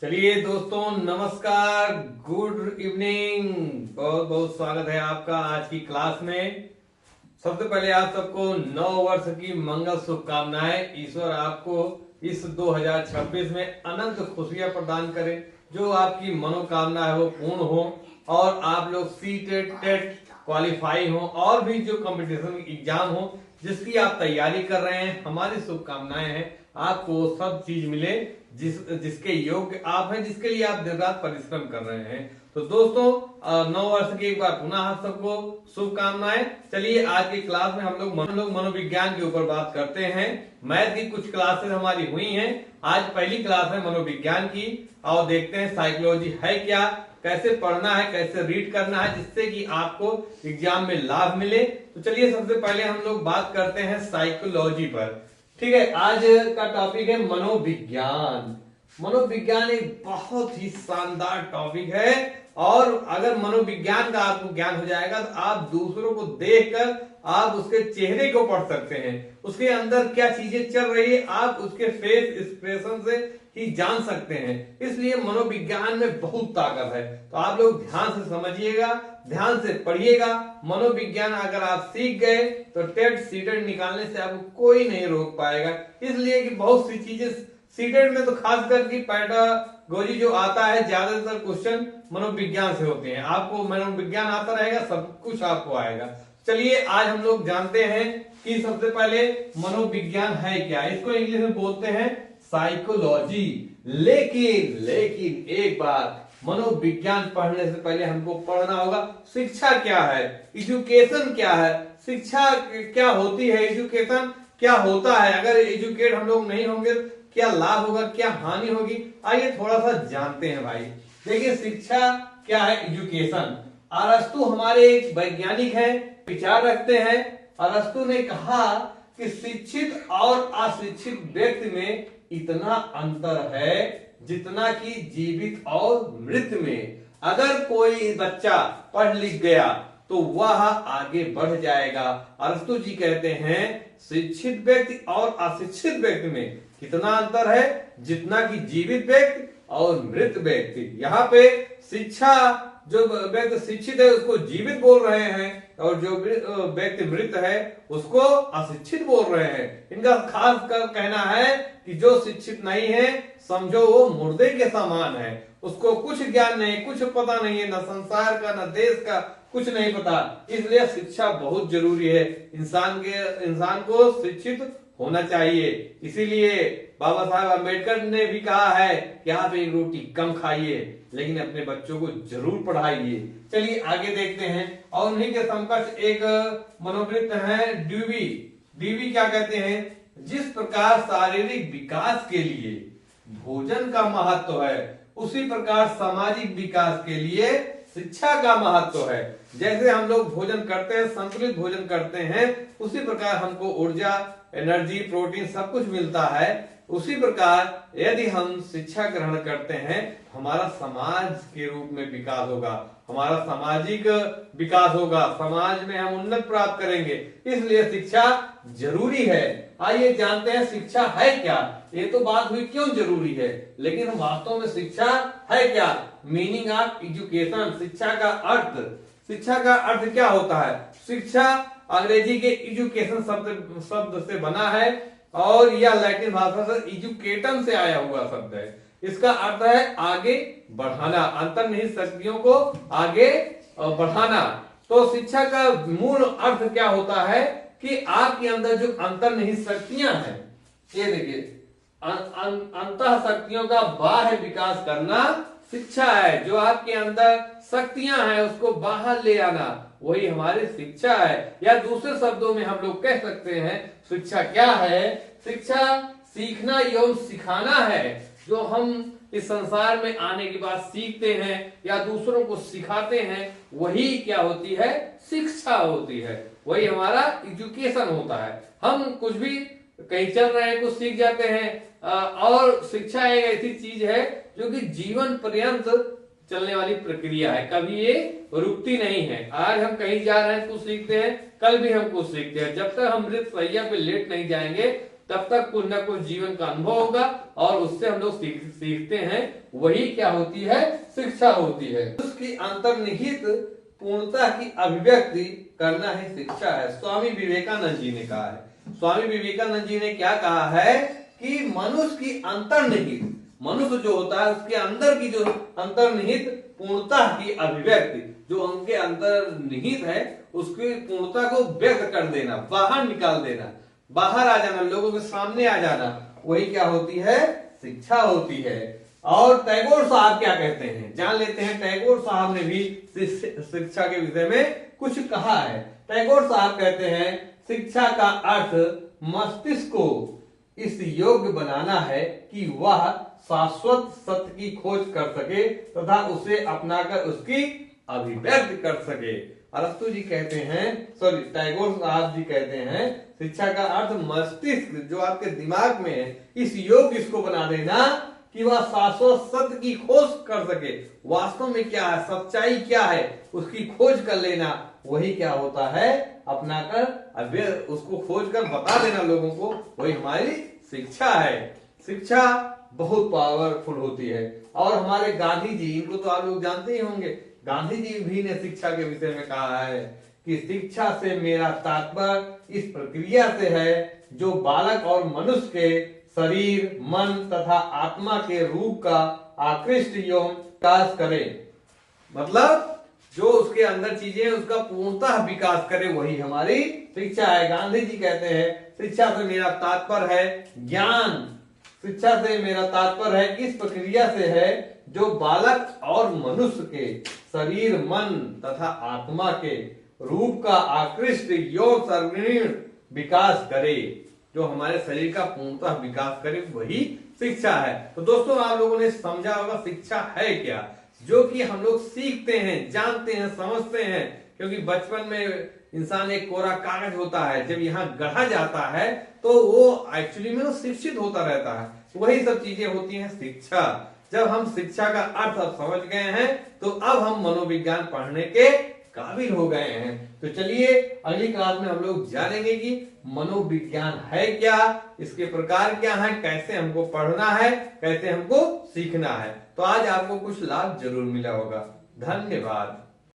चलिए दोस्तों, नमस्कार, गुड इवनिंग। बहुत बहुत स्वागत है आपका आज की क्लास में। सबसे पहले आप सबको नव वर्ष की मंगल शुभकामनाएं। ईश्वर आपको इस 2026 में अनंत खुशियां प्रदान करे, जो आपकी मनोकामना है वो पूर्ण हो और आप लोग सीटेट टेट क्वालिफाई हो और भी जो कंपटीशन एग्जाम हो जिसकी आप तैयारी कर रहे हैं। हमारी शुभकामनाएं हैं आपको सब चीज मिले जिसके योग्य आप हैं, जिसके लिए आप दिन रात परिश्रम कर रहे हैं। तो दोस्तों, नव वर्ष की एक बार पुनः आप सबको शुभकामनाएं। चलिए आज की क्लास में हम लोग मनोविज्ञान के ऊपर बात करते हैं। मैथ की कुछ क्लासेस हमारी हुई हैं, आज पहली क्लास है मनोविज्ञान की। और देखते हैं साइकोलॉजी है क्या, कैसे पढ़ना है, कैसे रीड करना है जिससे कि आपको एग्जाम में लाभ मिले। तो चलिए सबसे पहले हम लोग बात करते हैं साइकोलॉजी पर। ठीक है, आज का टॉपिक है मनोविज्ञान। मनोविज्ञान एक बहुत ही शानदार टॉपिक है और अगर मनोविज्ञान का आपको ज्ञान हो जाएगा तो आप दूसरों को देखकर आप उसके चेहरे को पढ़ सकते हैं, उसके अंदर क्या चीजें चल रही है आप उसके फेस एक्सप्रेशन से ही जान सकते हैं। इसलिए मनोविज्ञान में बहुत ताकत है। तो आप लोग ध्यान से समझिएगा, ध्यान से पढ़िएगा। मनोविज्ञान अगर आप सीख गए तो टेट सीटेट निकालने से आपको कोई नहीं रोक पाएगा। इसलिए कि बहुत सी चीजें सीटेट में तो खास करके पैडागोजी जो आता है, ज्यादातर क्वेश्चन मनोविज्ञान से होते हैं। आपको मनोविज्ञान आता रहेगा, सब कुछ आपको आएगा। चलिए आज हम लोग जानते हैं कि सबसे पहले मनोविज्ञान है क्या। इसको इंग्लिश में बोलते हैं साइकोलॉजी। लेकिन एक बार मनोविज्ञान पढ़ने से पहले हमको पढ़ना होगा शिक्षा क्या है, एजुकेशन क्या है, शिक्षा क्या होती है, एजुकेशन क्या होता है। अगर एजुकेट हम लोग नहीं होंगे क्या लाभ होगा, क्या हानि होगी। आइए थोड़ा सा जानते हैं भाई। देखिए शिक्षा क्या है, एजुकेशन। अरस्तु हमारे एक वैज्ञानिक हैं, विचार रखते हैं। अरस्तु ने कहा कि शिक्षित और अशिक्षित व्यक्ति में इतना अंतर है जितना कि जीवित और मृत में। अगर कोई बच्चा पढ़ लिख गया तो वह आगे बढ़ जाएगा। अरस्तु जी कहते हैं शिक्षित व्यक्ति और अशिक्षित व्यक्ति में कितना अंतर है, जितना कि जीवित व्यक्ति और मृत व्यक्ति। यहाँ पे शिक्षा, जो व्यक्ति शिक्षित है उसको जीवित बोल रहे हैं और जो व्यक्ति मृत है उसको अशिक्षित बोल रहे हैं। इनका खास कर कहना है कि जो शिक्षित नहीं है समझो वो मुर्दे के समान है, उसको कुछ ज्ञान नहीं, कुछ पता नहीं है, न संसार का न देश का कुछ नहीं पता। इसलिए शिक्षा बहुत जरूरी है। इंसान को शिक्षित होना चाहिए। इसीलिए बाबा साहब अम्बेडकर ने भी कहा है कि आप एक रोटी कम खाइए लेकिन अपने बच्चों को जरूर पढ़ाइए। चलिए आगे देखते हैं। और उन्हीं के समकक्ष एक मनोवृत्त है ड्यूवी। ड्यूवी क्या कहते हैं, जिस प्रकार शारीरिक विकास के लिए भोजन का महत्व है उसी प्रकार सामाजिक विकास के लिए शिक्षा का महत्व है। जैसे हम लोग भोजन करते हैं, संतुलित भोजन करते हैं, उसी प्रकार हमको ऊर्जा, एनर्जी, प्रोटीन सब कुछ मिलता है। उसी प्रकार यदि हम शिक्षा ग्रहण करते हैं हमारा समाज के रूप में विकास होगा, हमारा सामाजिक विकास होगा, समाज में हम उन्नति प्राप्त करेंगे। इसलिए शिक्षा जरूरी है। आइए जानते हैं शिक्षा है क्या। ये तो बात हुई क्यों जरूरी है, लेकिन वास्तव में शिक्षा है क्या। मीनिंग ऑफ एजुकेशन, शिक्षा का अर्थ। शिक्षा का अर्थ क्या होता है। शिक्षा अंग्रेजी के एजुकेशन शब्द से बना है और यह लैटिन भाषा से एजुकेटम से आया हुआ शब्द है। इसका अर्थ है आगे बढ़ाना, अंतर्निहित शक्तियों को आगे बढ़ाना। तो शिक्षा का मूल अर्थ क्या होता है कि आपके अंदर जो अंतर्निहित शक्तियां हैं, ये देखिए अंतः शक्तियों का बाह्य विकास करना शिक्षा है। जो आपके अंदर शक्तियां हैं उसको बाहर ले आना वही हमारी शिक्षा है। या दूसरे शब्दों में हम लोग कह सकते हैं शिक्षा क्या है। शिक्षा सीखना एवं सिखाना है। जो हम इस संसार में आने के बाद सीखते हैं या दूसरों को सिखाते हैं वही क्या होती है, शिक्षा होती है। वही हमारा एजुकेशन होता है। हम कुछ भी कहीं चल रहे हैं कुछ सीख जाते हैं और शिक्षा एक ऐसी चीज है जो कि जीवन पर्यंत चलने वाली प्रक्रिया है, कभी ये रुकती नहीं है। आज हम कहीं जा रहे हैं कुछ सीखते हैं, कल भी हम कुछ सीखते हैं। जब तक हम मृत शैया पे लेट नहीं जाएंगे तब तक कुछ ना कुछ जीवन का अनुभव होगा और उससे हम लोग सीखते हैं। वही क्या होती है? शिक्षा होती है। उसकी अंतर्निहित पूर्णता की अभिव्यक्ति करना ही शिक्षा है। स्वामी विवेकानंद जी ने कहा है, स्वामी विवेकानंद जी ने क्या कहा है कि मनुष्य की अंतर्निहित, मनुष्य जो होता है उसके अंदर की जो अंतर्निहित पूर्णता की अभिव्यक्ति, जो उनके अंतर्निहित है उसकी पूर्णता को व्यक्त कर देना, बाहर निकाल देना, बाहर आ जाना, लोगों के सामने आ जाना, वही क्या होती है? शिक्षा होती है। और टैगोर साहब क्या कहते हैं, जान लेते हैं। टैगोर साहब ने भी शिक्षा के विषय में कुछ कहा है। टैगोर साहब कहते हैं शिक्षा का अर्थ मस्तिष्क को इस योग्य बनाना है कि वह शाश्वत सत्य की खोज कर सके तथा उसे अपनाकर उसकी अभिव्यक्ति कर सके। अरस्तु जी कहते हैं, सॉरी टैगोर साहब जी कहते हैं शिक्षा का अर्थ मस्तिष्क जो आपके दिमाग में है इस योग्य इसको बना देना कि वह शाश्वत सत्य की खोज कर सके। वास्तव में क्या है, सच्चाई क्या है, उसकी खोज कर लेना, वही क्या होता है? अपनाकर उसको खोज कर बता देना लोगों को, वही हमारी शिक्षा है। शिक्षा बहुत पावरफुल होती है। और हमारे गांधी जी, इनको तो आप लोग जानते ही होंगे, गांधी जी भी ने शिक्षा के विषय में कहा है कि शिक्षा से मेरा तात्पर्य इस प्रक्रिया से है जो बालक और मनुष्य के शरीर, मन तथा आत्मा के रूप का आकृष्ट एवं विकास करे। मतलब जो उसके अंदर चीजें उसका पूर्णतः विकास करे, वही हमारी शिक्षा है। गांधी जी कहते हैं शिक्षा से मेरा तात्पर्य है ज्ञान, शिक्षा से मेरा तात्पर्य है इस प्रक्रिया से है जो बालक और मनुष्य के शरीर, मन तथा आत्मा के रूप का आकृष्ट एवं सर्वगुण विकास करे, जो हमारे शरीर का पूर्णतः विकास करे, वही शिक्षा है। तो दोस्तों आप लोगों ने समझा होगा शिक्षा है क्या, जो कि हम लोग सीखते हैं, जानते हैं, समझते हैं। क्योंकि बचपन में इंसान एक कोरा कागज होता है, जब यहाँ गढ़ा जाता है तो वो एक्चुअली में वो शिक्षित होता रहता है। वही सब चीजें होती हैं शिक्षा। जब हम शिक्षा का अर्थ अब समझ गए हैं तो अब हम मनोविज्ञान पढ़ने के काबिल हो गए हैं। तो चलिए अगली क्लास में हम लोग जानेंगे कि मनोविज्ञान है क्या, इसके प्रकार क्या है, कैसे हमको पढ़ना है, कैसे हमको सीखना है। तो आज आपको कुछ लाभ जरूर मिला होगा। धन्यवाद।